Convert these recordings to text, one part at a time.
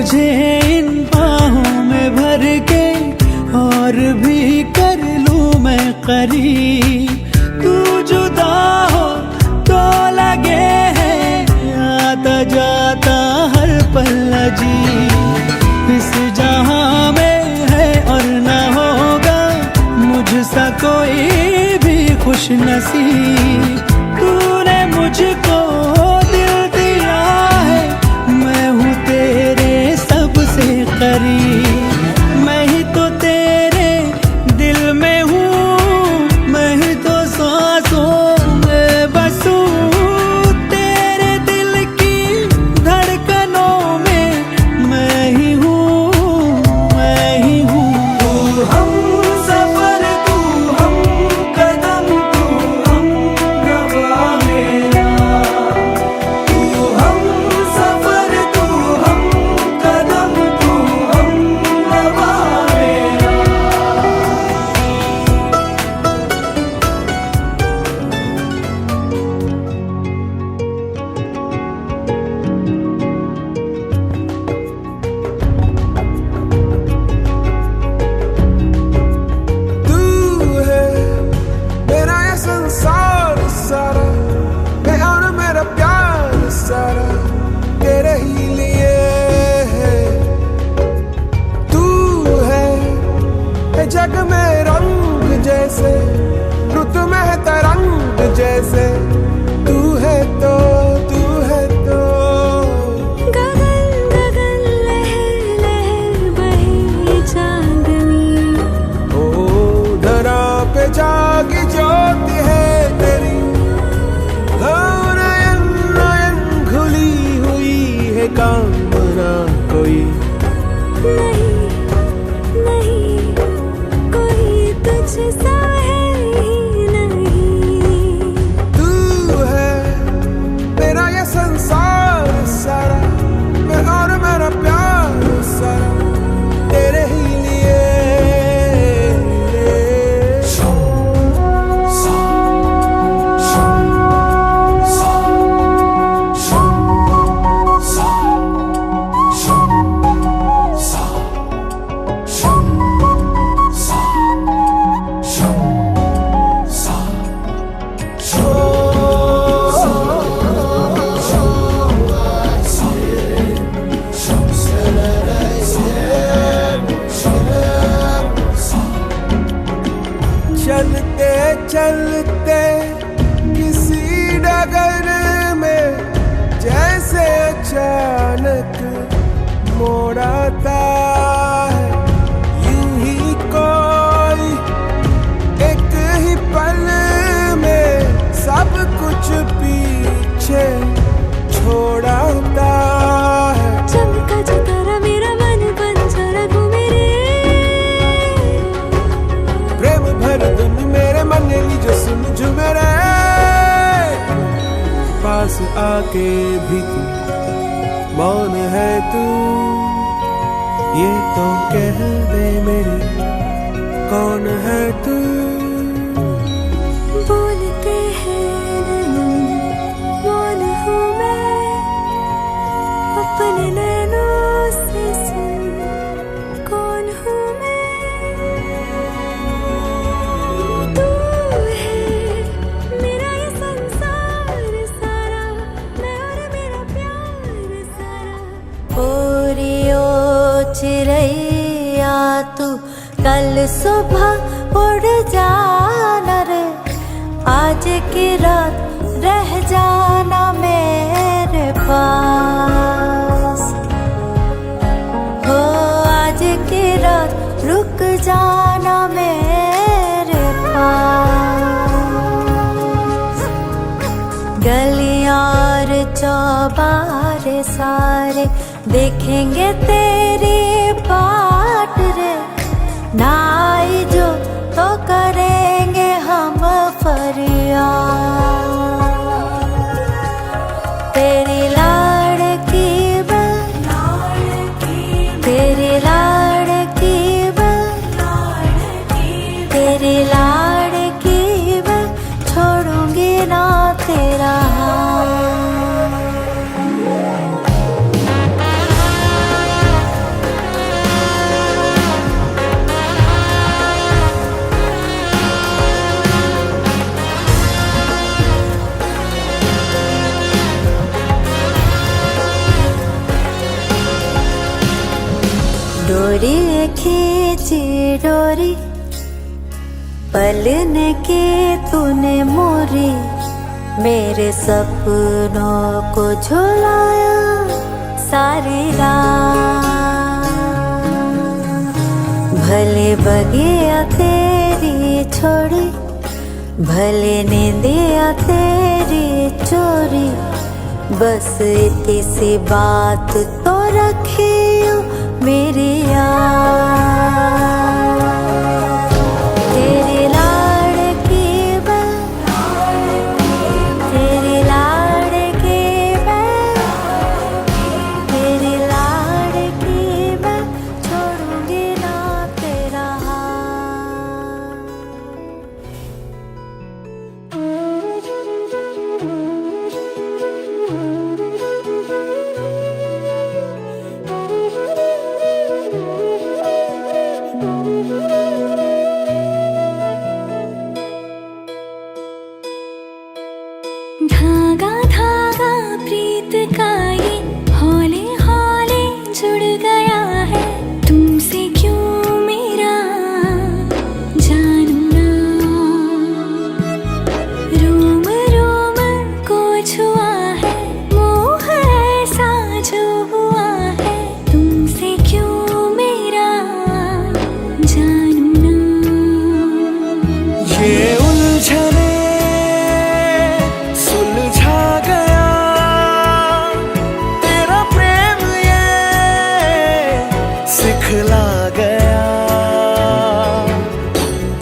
तुझे इन बाहों में भर के और भी कर लूं मैं करीब। तू जुदा हो तो लगे है आता जाता हर पल अजीब। इस जहां में है और न होगा मुझसा कोई भी खुश नसीब। तूने मुझको दिल दिया है, मैं हूँ तेरे सबसे करीब। मैं ही तो तेरे दिल में हूँ, मैं ही तो सांसों में बसूं। तेरे दिल की धड़कनों में मैं ही हूँ, मैं ही हूँ। तू हम सफर, तू हम कदम, तू हम नवा मेरा। तू हम सफर, तू हम कदम, तू हम नवा मेरा। तू है मेरा ये संसार सारा, मैं और मेरा प्यार सारा तेरे ही लिए है। तू है जग में रंग जैसे, रुत में है तरंग जैसे। तू है तो, तू है तो। गगन गगन लहर लहर बहे चांदनी। ओ धरा पे जागी ज्योति है तेरी। हाँ, नयन नयन खुली हुई है कामना कोई। नहीं नहीं कोई तुझसा है ही नहीं। तू है मेरा ये संसार सारा, मैं और मेरा प्यार सारा तेरे ही लिए। चलते चलते किसी डगर में जैसे अचानक मोड़ आता है। यूं ही कोई एक ही पल में सब कुछ पीछे छोड़ाता है। चमका जो तारा मेरा मन बंजर घूमे रे। प्रेम भर धुन मेरे मन ली जो सुन झूमे रे। पास आके भी तू मौन है तू, ये तो कह दे मेरी कौन है तू। बोलते हैं नैनों मौन हूँ मैं, अपने नैनों से सुन कौन हूँ मैं। तू है मेरा ये संसार सारा, मैं और मेरा प्यार सारा। ओरियो चिड़ैया तू कल सुबह उड़ जाना रे। आज की रात रह जाना मेरे पास। हो आज की रात रुक जाना मेरे पास। गलियां और चौबारे सारे देखेंगे तेरी बाट रे। ना आई जो तो करेंगे हम फरियाद। तेरी लाड़की बन, तेरी लाड़की बन, तेरी लाड़की बन, छोड़ूंगी ना तेरा हाथ। डोरी खींची डोरी पलने के तूने मोरी मेरे सपनों को झुलाया सारी रात। भले बगिया तेरी छोड़ी भले नींदिया तेरी चोरी बस इतनी सी बात तो रखियो मेरी याद। तेरी लाड़की मैं तेरी लाड़की मैं तेरी लाड़की मैं छोड़ूंगी ना तेरा हाथ। धागा धागा प्रीत का ये हौले हौले जुड़ गया है तुमसे क्यों मेरा जानू ना। रोम रोम को छुआ है मोह ऐसा जो हुआ है तुमसे क्यों मेरा जानू ना। ये उलझने सुलझा गया तेरा प्रेम ये सिखला गया।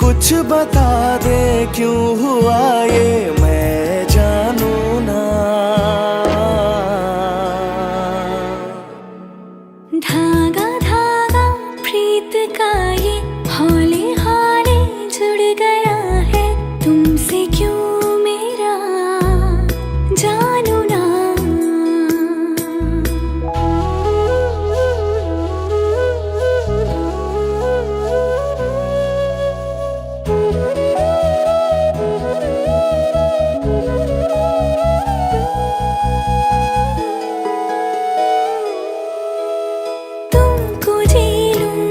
कुछ बता दे क्यों हुआ ये मैं जानू ना। धागा धागा प्रीत का ये हौले हौले जुड़ गया है तुमसे क्यों मेरा जानू ना। तुमको जी लूं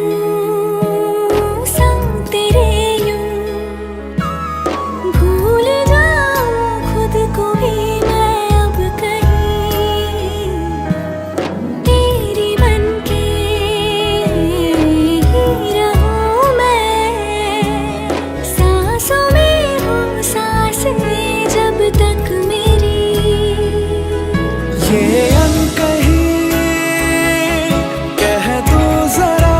संग तेरे यूं भूल जाऊं खुद को ही मैं अब कहीं तेरी बनके ही रहूं मैं। सांसों में हूँ सांस में जब तक मेरी ये अनकही कह दो जरा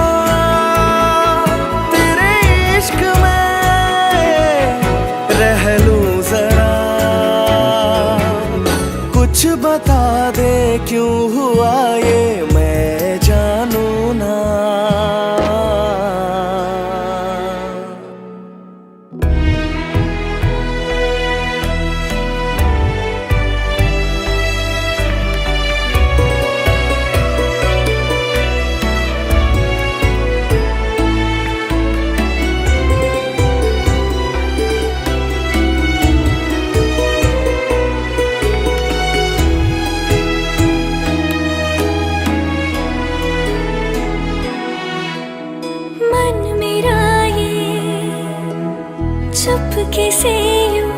तेरे इश्क में रह लूं जरा। कुछ बता दे क्यों हुआ ये मैं जानू ना। मन मेरा ये चुपके से यूं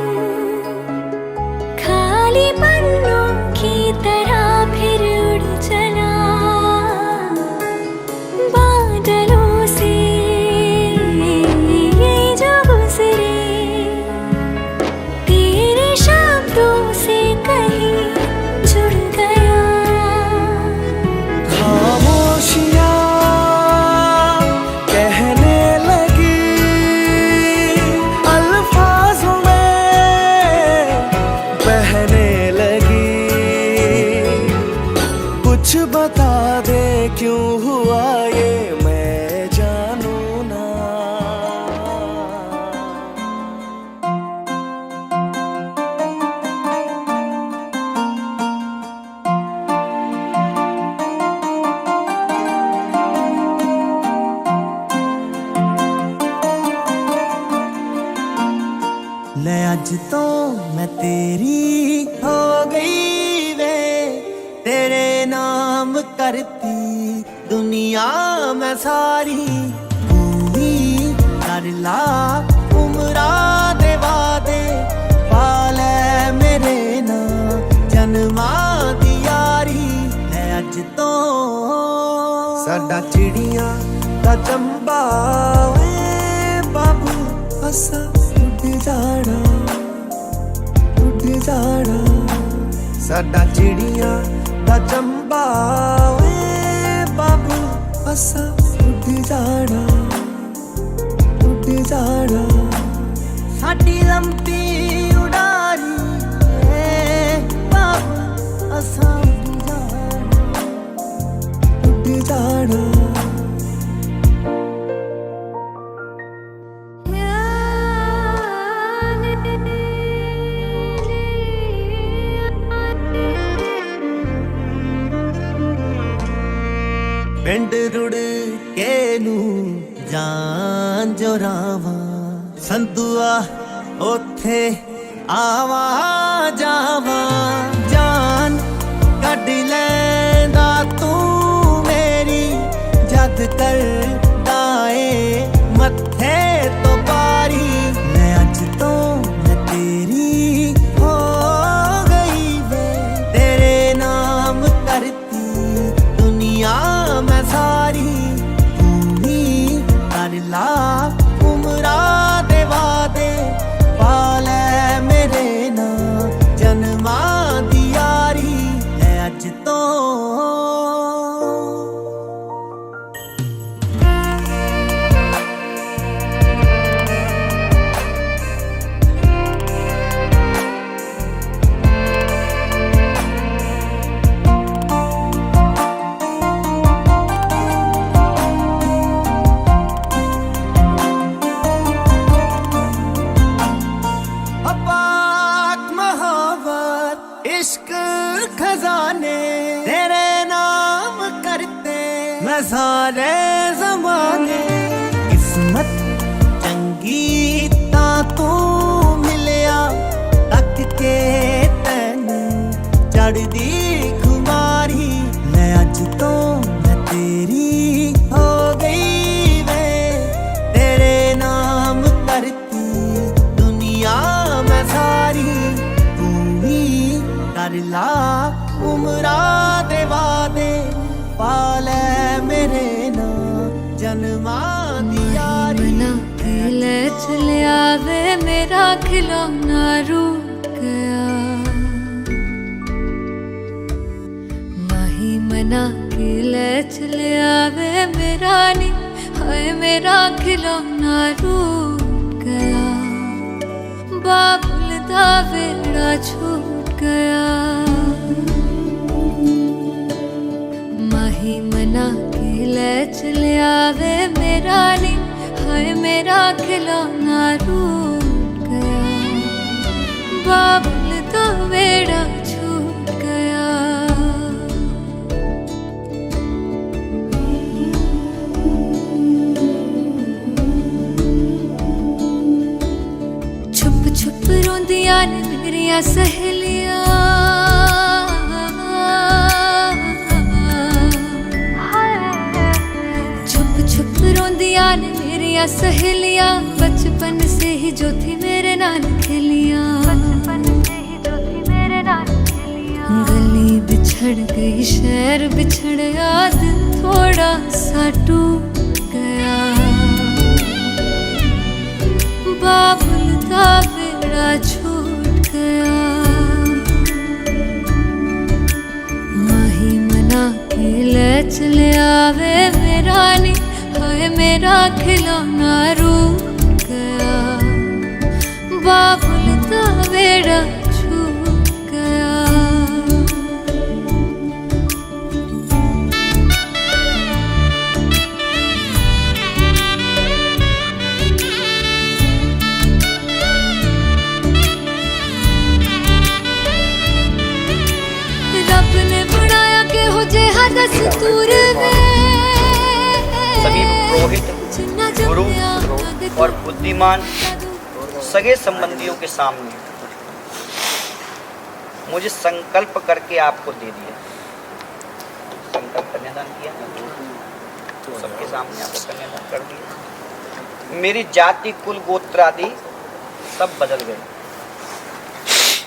खाली पन्नों की तरह फिर उड़ चला। बादलों से ये जो गुजरे तेरे शब्दों से कहीं जुड़ गया। खामोशियाँ कहने लगी अल्फाजों में बहने लगी। कुछ बता दे क्यों हुआ ये मैं जानू ना। ले अज तो मैं तेरी हो गई वे तेरे नाम करती दुनिया दुनिया मैं सारी पूरी कर ला उमरा दे वादे पाले मेरे ना जन्मा दी यारी है अज तो साडा चिड़ियां दा चंबा वे बाबू असा उड़ जाना साडा चिड़ियां दा चंबा वे बाबू असा उड़ जाना साडी लंबी उड़ारी है बाबू असा उड़ जाना पिंड रुड़ के नू जान जोरावा संतुआ ओथे आवा जावा जान कढ लैंदा तू मेरी जद कर दाए मत्थे तो पारी मैं अज तो मैं तेरी हो गई वे तेरे नाम करती दुनिया मैं सारी पूरी कर ला उमरा दे वादे पाले मेरे ना जन्मा दी यारी है अज तो इश्क खजाने तेरे नाम करते मैं सारे जमाने किस्मत चंगी ता तू मिलिया तक के तैन चढ़दी खुमारी मैं अज तो मैं तेरी हो गई वे तेरे नाम करती दुनिया मैं सारी कर ला उमरा दे वादे पाले मेरे ना जन्मा दी यारी मना ले चलिया वे मेरा खिलौना रूठ गया माही मना ले चलिया वे मेरा नी हाय मेरा खिलौना रूठ गया बाबुल दा वेड़ा छूट गया माही मना के ले चलिया वे मेरा नी हाय मेरा खिलौना रूठ गया बाबुल तो वेड़ा छूट गया छुप छुप रोंदियां ने मेरिया सहेलियां छुप छुप रोंदियां ने मेरिया सहेलियां बचपन से ही जो थी मेरे नाल खेलियां गली बिछड़ गई शहर बिछड़ गया दिल थोड़ा सा टूट गया बाबुल का बेड़ा छूट गया माही मना के ले चले आवे मेरा नी हाय मेरा खिलौना रूठ गया बाबुल का बेड़ा छूट गया दस्तूर सभी पुरोहित, गुरु और बुद्धिमान सगे संबंधियों के सामने मुझे संकल्प करके आपको दे दिया। संकल्प कन्यादान किया तो सबके सामने आपको कन्यादान कर दिया। मेरी जाति कुल गोत्र आदि सब बदल गए।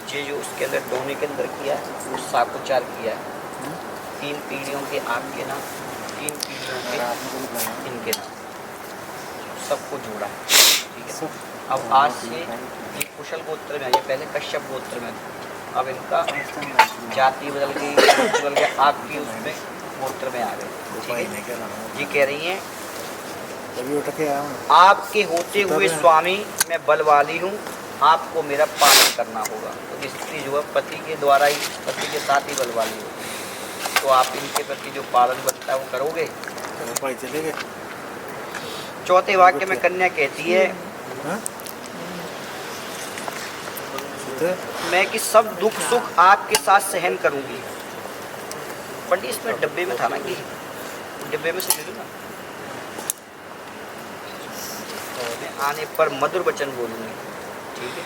ये जो उसके अंदर डोने के अंदर किया है वो साकोचार किया है। 3 पीढ़ियों के आपके नाम, 3 पीढ़ियों के इनके नाम, सबको जोड़ा है। ठीक है, अब आज से ये कुशल गोत्र में आइए, पहले कश्यप गोत्र में, अब इनका जाति बदल गई, बदल गया, आपकी उसमें गोत्र में आ गए। ठीक है, ये कह रही हैं आपके होते हुए स्वामी मैं बलवाली हूँ, आपको मेरा पालन करना होगा। तो स्त्री जो है पति के द्वारा ही, पति के साथ ही बलवाली होगी, तो आप इनके प्रति जो पालन बनता है वो करोगे। चौथे वाक्य में कन्या कहती है मैं कि सब दुख सुख आपके साथ सहन करूंगी। पंडित इसमें डब्बे में था ना, कि डब्बे में से ले लो ना। मैं आने पर मधुर वचन बोलूंगी। ठीक है,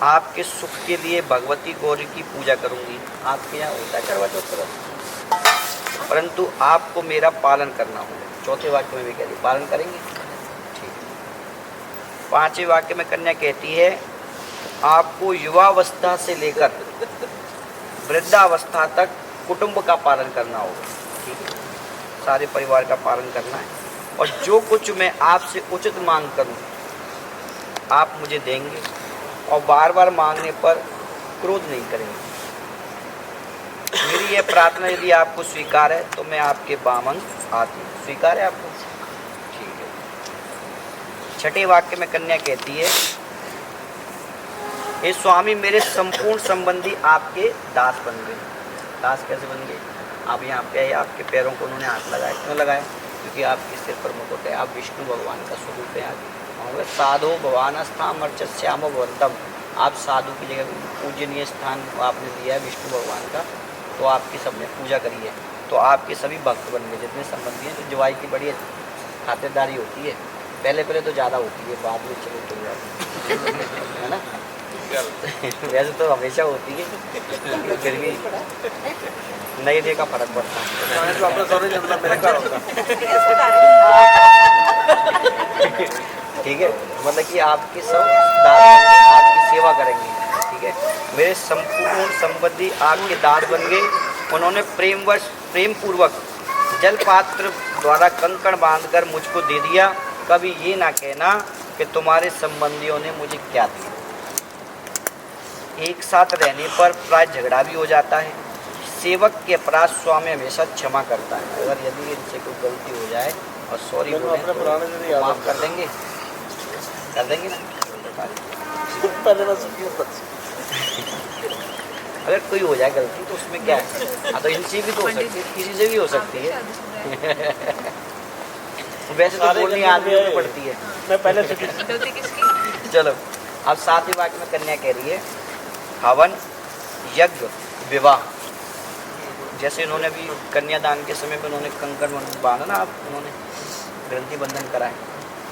आपके सुख के लिए भगवती गौरी की पूजा करूंगी। आपके यहाँ होता है करवा चौथ का, परंतु आपको मेरा पालन करना होगा। चौथे वाक्य में भी कह रही पालन करेंगे। ठीक है, 5वें वाक्य में कन्या कहती है आपको युवावस्था से लेकर वृद्धावस्था तक कुटुंब का पालन करना होगा। ठीक है, सारे परिवार का पालन करना है, और जो कुछ मैं आपसे उचित मांग करूं आप मुझे देंगे, और बार बार मांगने पर क्रोध नहीं करेंगे। मेरी यह प्रार्थना यदि आपको स्वीकार है तो मैं आपके बामंग आती हूँ। स्वीकार है आपको? ठीक है। 6ठे वाक्य में कन्या कहती है हे स्वामी मेरे संपूर्ण संबंधी आपके दास बन गए। दास कैसे बन गए? आप यहाँ पे आए, आपके पैरों को उन्होंने हाथ लगाया। क्यों लगाया? क्योंकि आपके सिर पर मुकुट है, आप विष्णु भगवान का स्वरूप है। आगे साधो भगवान स्थान अर्चस्याम भवंतम, आप साधु की जगह पूजनीय स्थान आपने दिया है विष्णु भगवान का, तो आपकी सबने पूजा करी है, तो आपके सभी भक्त बन गए जितने संबंधी हैं। तो जवाई की बड़ी खातिरदारी होती है, पहले पहले तो ज़्यादा होती है, बाद में चलो चल जाती है ना। वैसे तो हमेशा होती है, फिर भी नए नए का फर्क पड़ता है। ठीक है, मतलब कि आपके सब दास आपकी सेवा करेंगे। ठीक है, मेरे संपूर्ण संबंधी आपके दास बन गए। उन्होंने प्रेम पूर्वक जल पात्र द्वारा कंकण बांधकर मुझको दे दिया। कभी ये ना कहना कि तुम्हारे संबंधियों ने मुझे क्या दिया। एक साथ रहने पर प्राय झगड़ा भी हो जाता है। सेवक के अपराध स्वामी हमेशा क्षमा करता है। अगर यदि इनसे कोई गलती हो जाए और सॉरी बोलें तो माफ़ कर देंगे, कर देंगे ना। अगर कोई हो जाए गलती तो उसमें क्या है? हाँ, तो इनसे भी तो हो सकती है, किसी से भी हो सकती है। वैसे तो बोलनी आदमी को पड़ती है। मैं पहले गलती किसकी? चलो, अब 7वें वाक्य में कन्या कह रही है हवन यज्ञ विवाह। जैसे इन्होंने अभी कन्यादान के समय में उन्होंने कंकण बांधा ना, आप उन्होंने ग्रंथि बंधन कराए।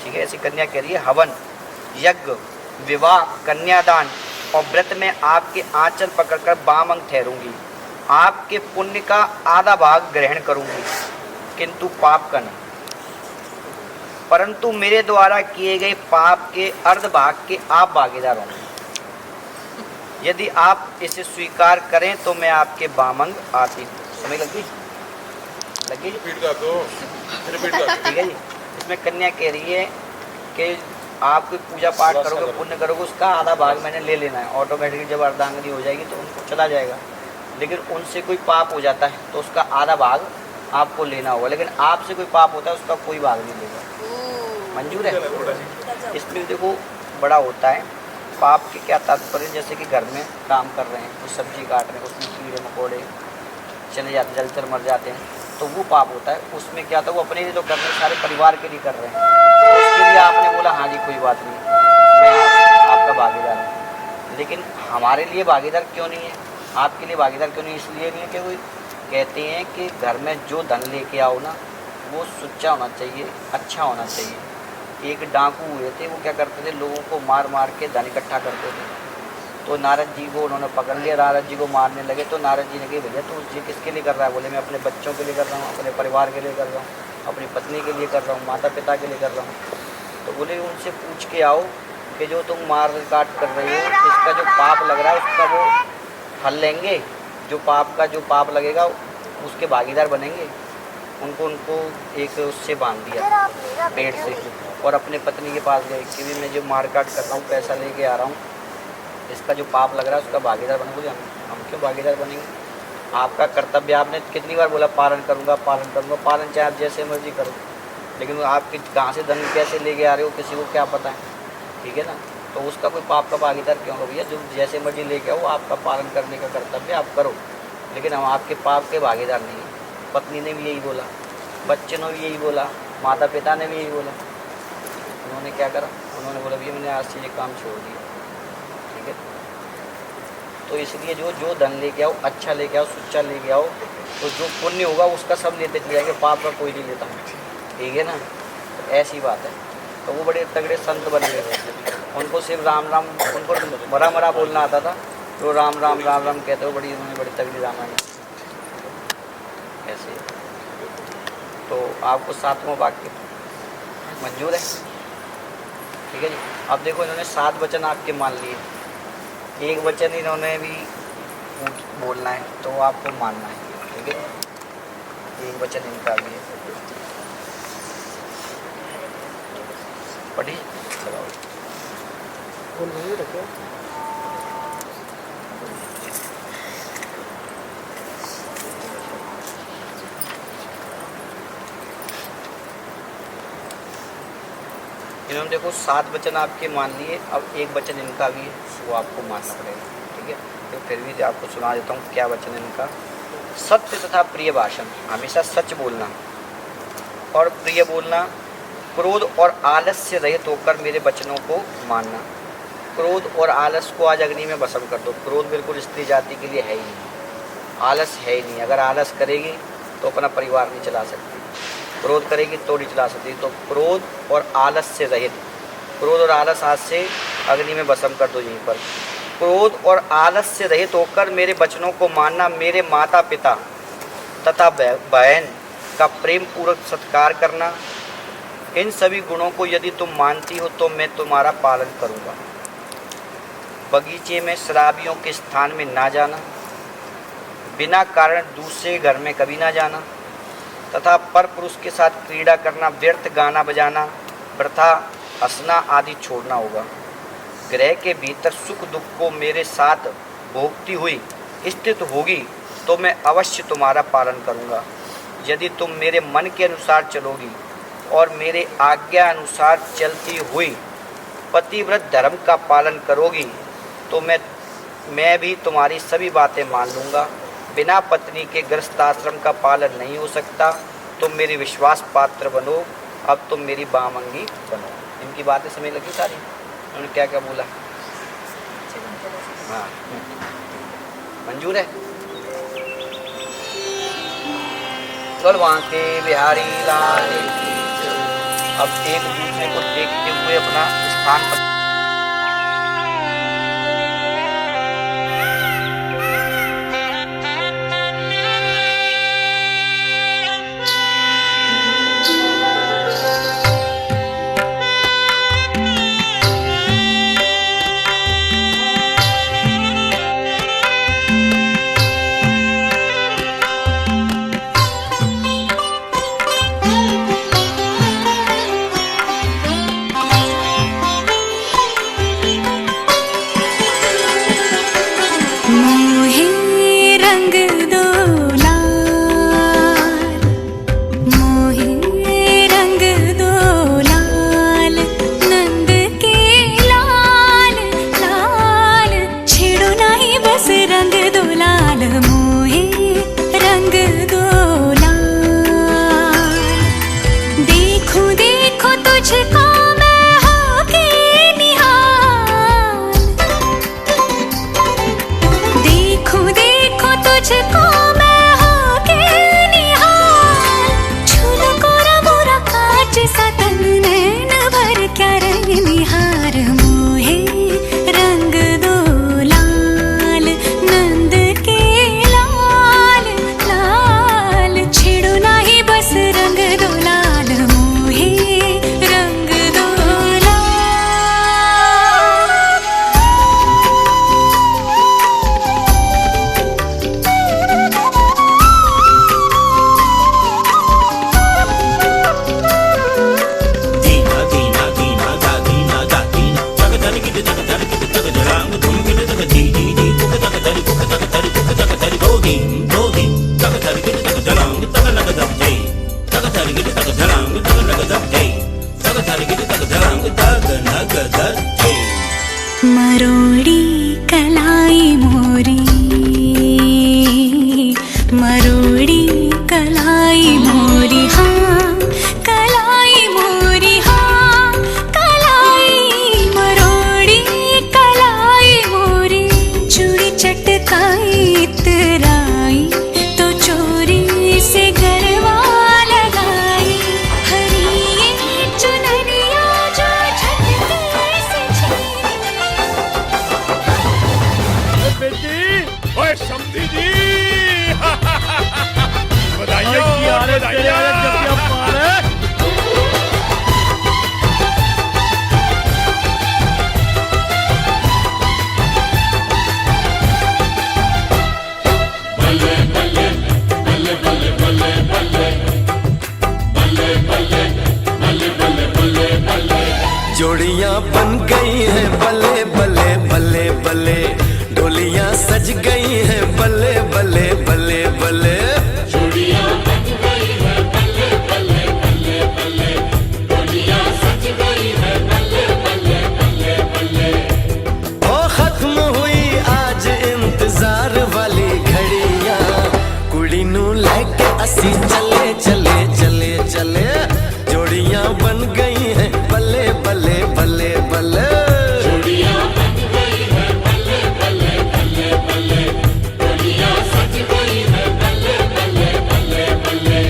ठीक है, ऐसी कन्या कह रही है हवन यज्ञ विवाह कन्यादान और व्रत में आपके आंचल पकड़कर बाम अंग ठहरूंगी। आपके पुण्य का आधा भाग ग्रहण करूंगी किंतु पाप का नहीं, परंतु मेरे द्वारा किए गए पाप के अर्ध भाग के आप भागीदार होंगे। यदि आप इसे स्वीकार करें तो मैं आपके बामंग आती हूँ। समझ लगी? लगी? ठीक है जी। इसमें कन्या कह रही है कि आप कोई पूजा पाठ करोगे, पुण्य करोगे, उसका आधा भाग मैंने ले लेना है। ऑटोमेटिकली जब अर्धांगिनी हो जाएगी तो उनको चला जाएगा। लेकिन उनसे कोई पाप हो जाता है तो उसका आधा भाग आपको लेना होगा। लेकिन आपसे कोई पाप होता है उसका कोई भाग नहीं लेगा। मंजूर है? इसमें देखो बड़ा होता है पाप के क्या तात्पर्य। जैसे कि घर में काम कर रहे हैं, कुछ सब्जी काट रहे हैं, उसमें कीड़े मकोड़े चले जाते, जलकर मर जाते हैं, तो वो पाप होता है। उसमें क्या था, वो अपने लिए तो कर रहे हैं, सारे परिवार के लिए कर रहे हैं, तो उसके लिए आपने बोला हाँ जी कोई बात नहीं, मैं आपका भागीदार हूँ। लेकिन हमारे लिए भागीदार क्यों नहीं है, आपके लिए भागीदार क्यों नहीं? इसलिए नहीं है कि वो कहते हैं कि घर में जो धन लेके आओ ना वो सुच्चा होना चाहिए, अच्छा होना चाहिए। एक डाकू हुए थे, वो क्या करते थे, लोगों को मार मार के धन इकट्ठा करते थे। तो नारद जी को उन्होंने पकड़ लिया, नारद जी को मारने लगे। तो नारद जी ने कहा भैया तू ये किसके लिए कर रहा है? बोले मैं अपने बच्चों के लिए कर रहा हूँ, अपने परिवार के लिए कर रहा हूँ, अपनी पत्नी के लिए कर रहा हूँ, माता पिता के लिए कर रहा हूँ। तो बोले उनसे पूछ के आओ कि जो तुम मार काट कर रहे हो इसका जो पाप लग रहा है उसका वो फल लेंगे, जो पाप लगेगा उसके भागीदार बनेंगे। उनको एक उससे बांध दिया पेड़ से और अपने पत्नी के पास गए कि भी मैं जो मार काट कर रहा हूँ, पैसा लेके आ रहा हूँ, इसका जो पाप लग रहा है उसका भागीदार बने। बोले हम क्यों भागीदार बनेंगे? आपका कर्तव्य, आपने कितनी बार बोला पालन करूँगा, पालन चाहे आप जैसे मर्जी करो, लेकिन आप कहाँ से धन कैसे लेके आ रहे हो किसी को क्या पता है, ठीक है ना? तो उसका कोई पाप का भागीदार क्यों हो भैया? जो जैसे मर्जी लेके आओ, आपका पालन करने का कर्तव्य आप करो, लेकिन हम आपके पाप के भागीदार नहीं हैं। पत्नी ने भी यही बोला, बच्चे ने भी यही बोला, माता पिता ने भी यही बोला। उन्होंने क्या करा? उन्होंने बोला भैया मैंने आज से ये काम छोड़ दिया, ठीक है? तो इसलिए जो धन लेके आओ, अच्छा लेके आओ, सुच्चा लेके आओ, तो जो पुण्य होगा उसका सब लेते चले जाएंगे, पाप का कोई नहीं लेता, ठीक है ना? तो ऐसी बात है। तो वो बड़े तगड़े संत बन गए थे। उनको सिर्फ राम राम, उनको मरा बोलना आता था, तो राम राम कहते हो। उन्होंने बड़ी तगड़ी रामायण ऐसे। तो आपको 7वां वाक्य मंजूर है, ठीक है जी? अब देखो इन्होंने 7 वचन आपके मान लिए, एक वचन इन्होंने भी बोलना है तो आपको मानना है, ठीक है? एक वचन इनका भी है। पढ़िए इन्होंने देखो 7 वचन आपके मान लिए, अब एक वचन इनका भी है, वो आपको मानना पड़ेगा, ठीक है? तो फिर भी आपको सुना देता हूँ क्या वचन है इनका। सत्य तथा प्रिय भाषण, हमेशा सच बोलना और प्रिय बोलना, क्रोध और आलस्य रहित होकर मेरे वचनों को मानना। क्रोध और आलस को आज अग्नि में भस्म कर दो। क्रोध बिल्कुल स्त्री जाति के लिए है ही नहीं, आलस है ही नहीं। अगर आलस करेगी तो अपना परिवार नहीं चला सकती, क्रोध करेगी तो नहीं चला सकती। तो क्रोध और आलस से रहित, क्रोध और आलस आज से अग्नि में भस्म कर दो यहीं पर। क्रोध और आलस से रहित होकर मेरे वचनों को मानना, मेरे माता पिता तथा बहन का प्रेम पूर्वक सत्कार करना, इन सभी गुणों को यदि तुम मानती हो तो मैं तुम्हारा पालन करूँगा। बगीचे में शराबियों के स्थान में ना जाना, बिना कारण दूसरे घर में कभी ना जाना, तथा पर पुरुष के साथ क्रीड़ा करना, व्यर्थ गाना बजाना, वृथा हंसना आदि छोड़ना होगा। ग्रह के भीतर सुख दुख को मेरे साथ भोगती हुई स्थित होगी तो मैं अवश्य तुम्हारा पालन करूँगा। यदि तुम मेरे मन के अनुसार चलोगी और मेरे आज्ञा अनुसार चलती हुई पतिव्रत धर्म का पालन करोगी तो मैं भी तुम्हारी सभी बातें मान लूँगा। बिना पत्नी के गृहस्थाश्रम का पालन नहीं हो सकता। तुम मेरे विश्वास पात्र बनो, अब तुम मेरी बामंगी बनो। इनकी बातें समझ लगी सारी? उन्होंने क्या क्या बोला? हाँ, मंजूर है? के बिहारी लाल। अब एक दूसरे को देखते हुए अपना स्थान पर मरोड़ी कलाई मोरी, मरोड़ी कलाई मोरी, हाँ कलाई मोरी, हाँ कलाई, मरोड़ी कलाई मोरी, चूड़ी चटकाई इतराई तो चोरी से गरबा लगाई, हरी ये चुनरिया जो झटके से बेटी, ओए समधी जी, बधाइयाँ बधाइयाँ। जोड़ियां बन गई हैं बल्ले बल्ले बल्ले बल्ले, डोलियां सज गई हैं बल्ले बल्ले बल्ले बल्ले, जोड़ियां बन गई हैं बल्ले बल्ले बल्ले बल्ले, डोलियां सज गई हैं बल्ले बल्ले बल्ले बल्ले। ओ खत्म हुई आज इंतजार वाली घड़ियां, कुड़ी नू लेके असी चले चले चले चले, जोड़ियां बन गई हैं बल्ले बल्ले बल्ले बल्ले, जोड़ियां बन गई हैं बल्ले बल्ले बल्ले बल्ले, डोलियां सज गई हैं बल्ले बल्ले बल्ले बल्ले।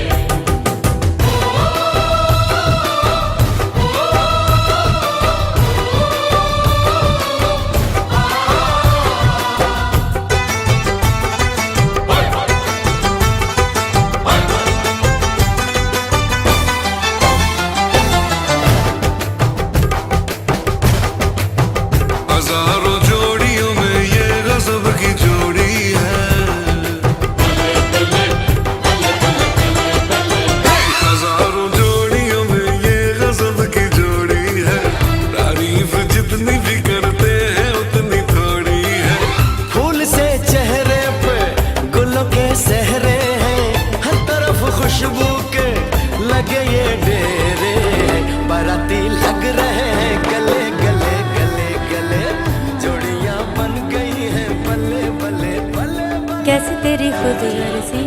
हजारों जोड़ियों में ये गजब की जोड़ी है, हजारों जोड़ियों में ये गजब की जोड़ी है, तारीफ जितनी भी करते हैं उतनी थोड़ी है। फूल से चेहरे पे गुलों के सहरे हैं, हर तरफ खुशबू के लगे ये डेरे, बाराती लग रहे हैं गले गले गले गले, जोड़ियां बन गई हैं बल्ले बल्ले बल्ले बल्ले। कैसे तेरी खुद गर्जी,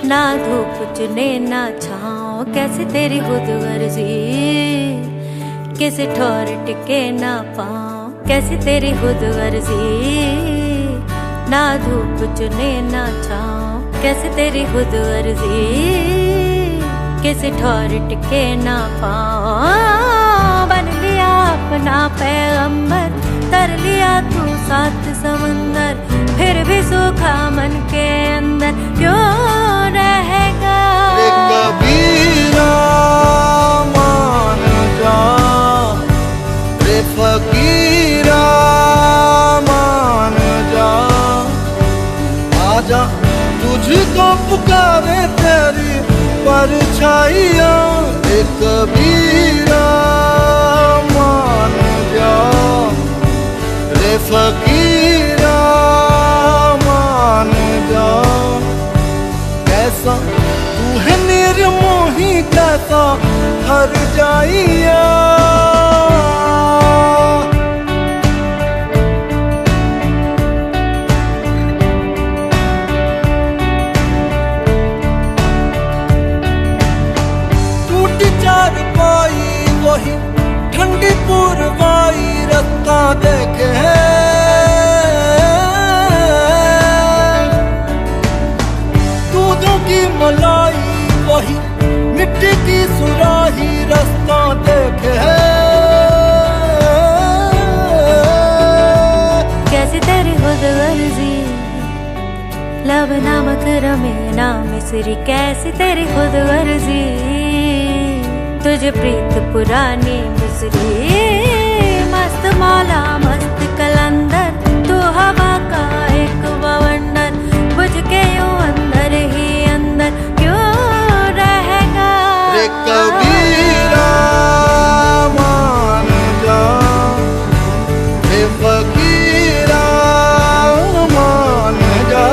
ना धूप चुने ना छाँव, कैसे तेरी खुद गर्जी, किसी ठोर टिके ना पाँव, कैसे तेरी खुद गर्जी, ना धूप चुने ना छाँव, कैसे तेरी खुद गर्जी, किसी ठोर टिके ना पाँव। बन लिया अपना पैगंबर, तर लिया तू सात समंदर, फिर भी सूखा मन के अंदर क्यों रहेगा। कबीरा मान जा, रे फकीरा मान जा, आजा तुझको पुकारे तेरी परछाइयाँ, रे कबीरा मान जा, रे फकीरा मान जा। कैसा तू है निर्मोही, कैसा हर जाइया, टूटी चार पाई वही ठंडी पुरवाई, रास्ता देखे दूधों की मलाई वही मिट्टी की सुराही, रास्ता देखे कैसे तेरी खुद गर्जी, लब नमक रमे ना मिसरी, कैसे तेरी खुद गर्जी, तुझे प्रीत पुरानी मिसरी, मस्त मौला मस्त कलंदर, तू हवा का एक बवंडर, बुझ के यूं अंदर ही अंदर क्यों रहेगा। रे कबीरा मान जा, रे फकीरा मान जा,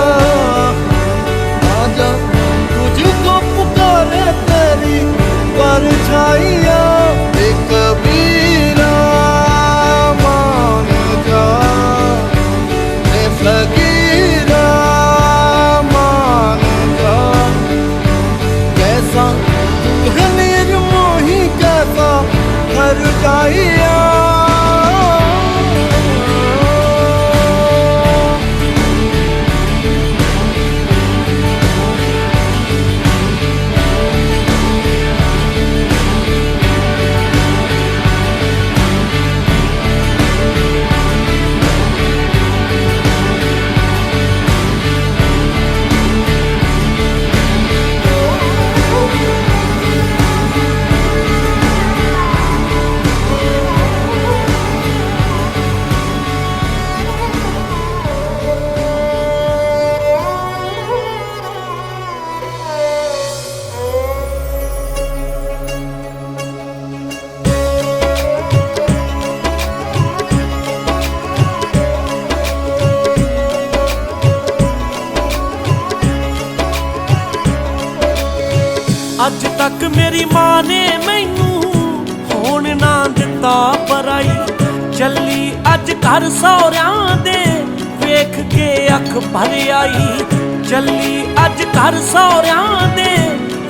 ਅੱਜ ਤੱਕ ਮੇਰੀ ਮਾਂ ਨੇ ਮੈਨੂੰ ਹੋਣ ਨਾ ਦਿੱਤਾ ਪਰਾਈ। ਚੱਲੀ ਅੱਜ ਘਰ ਸਹੁਰਿਆਂ ਦੇ ਵੇਖ ਕੇ ਅੱਖ ਭਰ ਆਈ। ਚੱਲੀ ਅੱਜ ਘਰ ਸਹੁਰਿਆਂ ਦੇ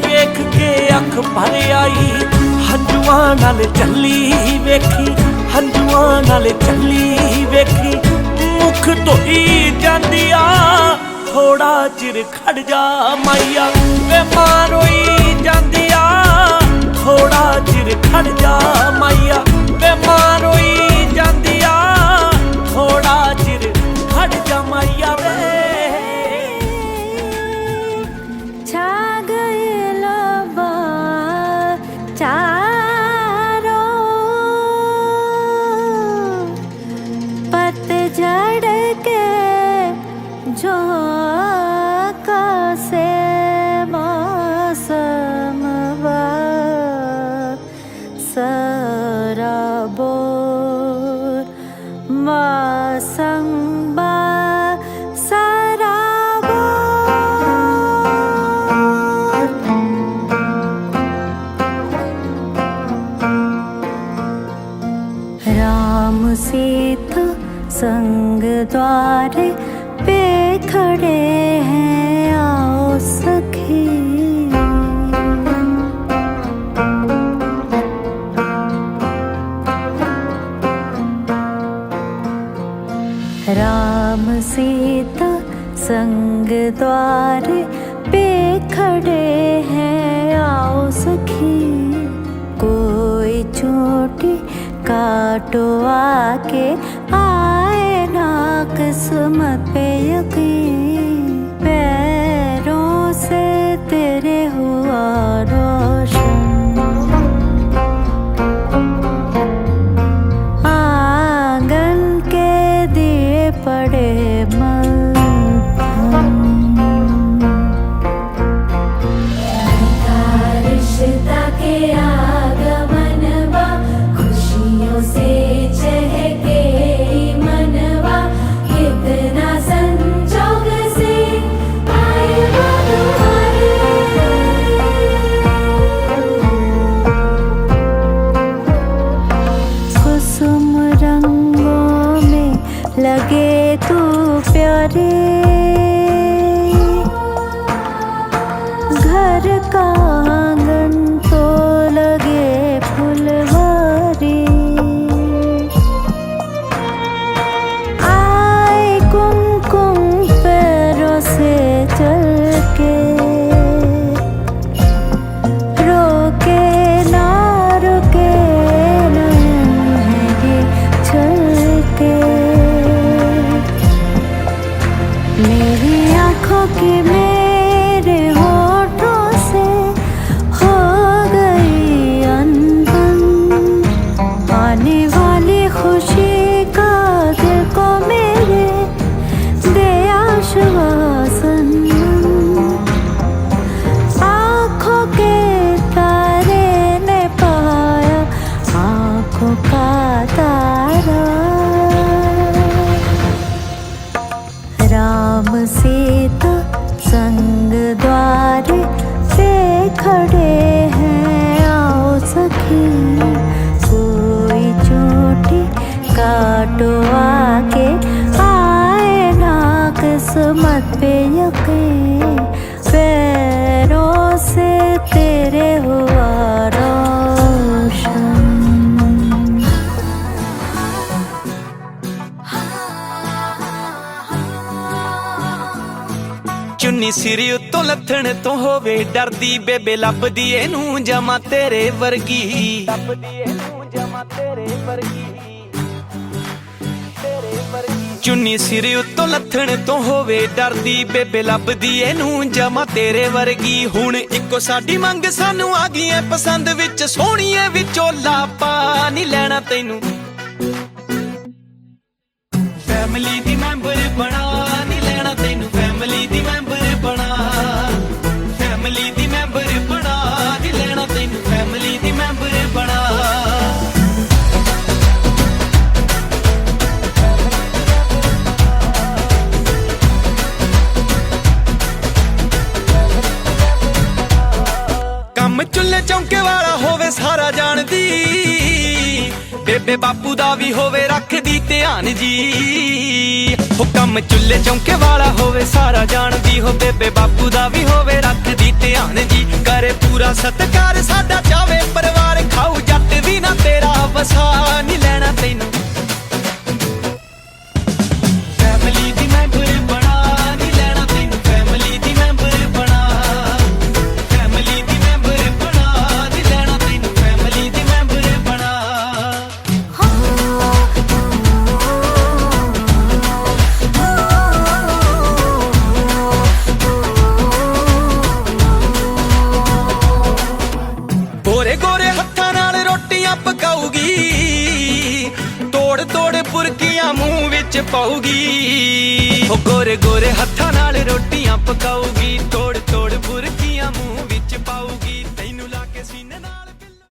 ਵੇਖ ਕੇ ਅੱਖ ਭਰ ਆਈ। ਹੰਝੂਆਂ ਨਾਲ ਚੱਲੀ ਵੇਖੀ, ਹੰਝੂਆਂ ਨਾਲ ਚੱਲੀ ਵੇਖੀ। ਮੁਖ ਧੋਈ ਜਾਂਦੀ ਆ, ਥੋੜਾ ਚਿਰ ਖੜ ਜਾ ਮਾਈਆ ਵੇ ਮਾਂ ਰੋਈ ਜਾਂਦੀ ਆ। ਥੋੜਾ ਚਿਰ ਖੜ ਜਾ ਮਾਈਆ ਵੇ ਮਾਂ ਰੋਈ ਜਾਂਦੀ ਆ। ਥੋੜਾ ਚਿਰ ਖੜ ਜਾ ਮਾਈਆ ਵੇ। छा गए लबा चारों पतझड़ के झोंका से मौसम सराबो मौसम राम सीता संग द्वार पे खड़े हैं, आओ सखी। राम सीता संग द्वार पे खड़े हैं, आओ सखी। कोई चोटी काटो आके, आए ना किस्मत पे यकीन। पैरों से तेरे हुआ रोशन, आंगन के दिए पड़े मलहम। रिश्ता के आगमनवा खुशियों से चहके मनवा। कितना संजोग से आए वो तुम्हारे। कुसुम रंगों में लगे तू प्यारे, घर का आंगन तो लगे फुलवारी। आए कुमकुम पैरों से चल के, रोके ना रुके नयन है ये छलके। मेरी आँखों की मेरे होठों से हो गई अनबन। आने वाली खुशी का दिल को मेरे दे आश्वासन। आँखों के तारे ने पाया आँखों का तारा। राम सीता संग द्वार पे खड़े हैं, आओ सखी। कोई चोटी काटो आके, आए ना किस्मत पे यकीन। पैरों से तेरे हुआ रोशन। चुन्नी सिरी उत्तों लथण तो होवे डरदी, बेबे लभदी एनू जमा तेरे वर्गी। चुन्नी सिरी उत्तों लथण तो होवे डरदी, बेबे लभदी एनू जमा तेरे वर्गी। हुण इक्को साडी मंग सानू आ गई है पसंद विच, सोहणीए विचोला पा नी लैणा तैनू। फैमिली दी मैंबर बना नी लैणा तैनू, फैमिली दी मैंबर बना। फैमिली दी मैंबर बना नी लैणा तैनू, फैमिली दी मैंबर बना। ਚੌਂਕੇ ਵਾਲਾ ਹੋਵੇ ਸਾਰਾ ਜਾਣਦੀ, ਬੇਬੇ ਬਾਪੂ ਦਾ ਵੀ ਹੋਵੇ ਰੱਖਦੀ ਧਿਆਨ ਜੀ। ਹੋ ਕੰਮ ਚੁੱਲ੍ਹੇ ਚੌਂਕੇ ਵਾਲਾ ਹੋਵੇ ਸਾਰਾ ਜਾਣਦੀ, ਹੋ ਬੇਬੇ ਬਾਪੂ ਦਾ ਵੀ ਹੋਵੇ ਰੱਖਦੀ ਧਿਆਨ ਜੀ। ਕਰੇ ਪੂਰਾ ਸਤਿਕਾਰ ਸਾਡਾ ਚਾਵੇ ਪਰਿਵਾਰ, ਖਾਊ ਜੱਟ ਵੀ ਨਾ ਤੇਰਾ ਵਸਾ ਨਹੀਂ ਲੈਣਾ ਤੈਨੂੰ। ਫੈਮਿਲੀ ਦੀ ਮੈਂਬਰ ਬਣਾ ਨਹੀਂ ਲੈਣਾ ਤੈਨੂੰ, ਫੈਮਿਲੀ ਦੀ ਮੈਂਬਰ ਬਣਾ, ਫੈਮਿਲੀ ਦੀ ਮੈਂਬਰ ਬਣਾ ਨਹੀਂ ਲੈਣਾ ਤੈਨੂੰ, ਫੈਮਿਲੀ ਦੀ ਮੈਂਬਰ ਬਣਾ। ਗੋਰੇ ਗੋਰੇ ਹੱਥਾਂ ਨਾਲ ਰੋਟੀਆਂ ਪਕਾਊਗੀ, ਤੋੜ ਤੋੜ ਬੁਰਕੀਆਂ ਮੂੰਹ ਵਿੱਚ ਪਾਊਗੀ। ਉਹ ਗੋਰੇ ਗੋਰੇ ਹੱਥਾਂ ਨਾਲ ਰੋਟੀਆਂ ਪਕਾਊਗੀ, ਤੋੜ ਤੋੜ ਬੁਰਕੀਆਂ ਮੂੰਹ